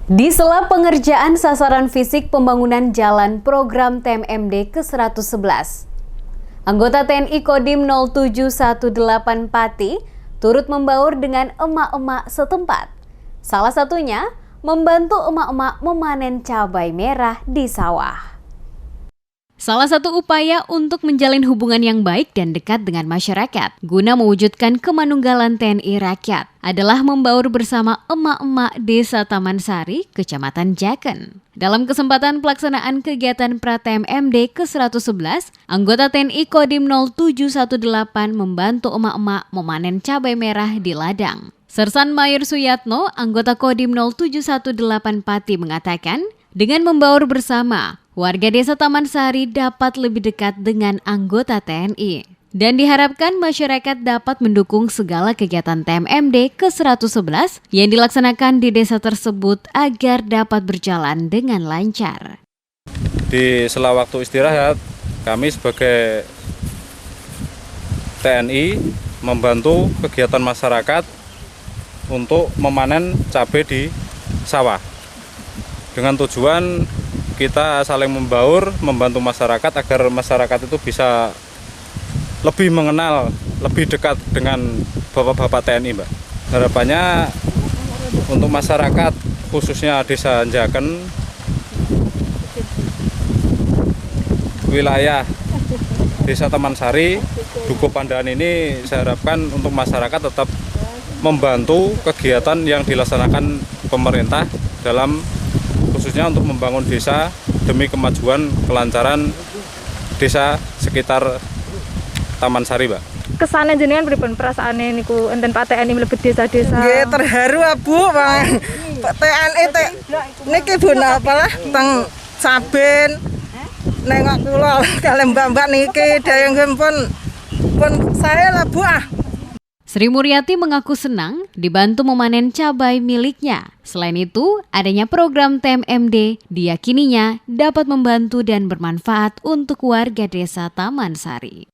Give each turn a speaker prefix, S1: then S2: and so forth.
S1: Di sela pengerjaan sasaran fisik pembangunan jalan program TMMD ke-111, anggota TNI Kodim 0718 Pati turut membaur dengan emak-emak setempat. Salah satunya membantu emak-emak memanen cabai merah di sawah. Salah satu upaya untuk menjalin hubungan yang baik dan dekat dengan masyarakat guna mewujudkan kemanunggalan TNI Rakyat adalah membaur bersama emak-emak Desa Taman Sari, Kecamatan Jaken. Dalam kesempatan pelaksanaan kegiatan pra-TMMD ke-111, anggota TNI Kodim 0718 membantu emak-emak memanen cabai merah di ladang. Sersan Mayor Suyatno, anggota Kodim 0718 Pati mengatakan, dengan membaur bersama, warga Desa Taman Sari dapat lebih dekat dengan anggota TNI. Dan diharapkan masyarakat dapat mendukung segala kegiatan TMMD ke-111 yang dilaksanakan di desa tersebut agar dapat berjalan dengan lancar.
S2: Di sela waktu istirahat, kami sebagai TNI membantu kegiatan masyarakat untuk memanen cabai di sawah. Dengan tujuan kita saling membaur, membantu masyarakat agar masyarakat itu bisa lebih mengenal, lebih dekat dengan bapak-bapak TNI, Mbak. Harapannya untuk masyarakat, khususnya Desa Jaken, wilayah Desa Taman Sari, Dukuh Pandaan ini saya harapkan untuk masyarakat tetap membantu kegiatan yang dilaksanakan pemerintah dalam khususnya untuk membangun desa demi kemajuan kelancaran desa sekitar Taman Sari, Mbak.
S3: Kesana jenengan pripun perasaane niku enten Pak TNI mlebet desa-desa?
S4: Nggih terharu Bu, Pak TNI niki Bu apalah teng Saben nengok kula kalih mbak-mbak niki dayang pun saya lah Bu.
S1: Sri Muryati mengaku senang dibantu memanen cabai miliknya. Selain itu, adanya program TMMD diyakininya dapat membantu dan bermanfaat untuk warga Desa Taman Sari.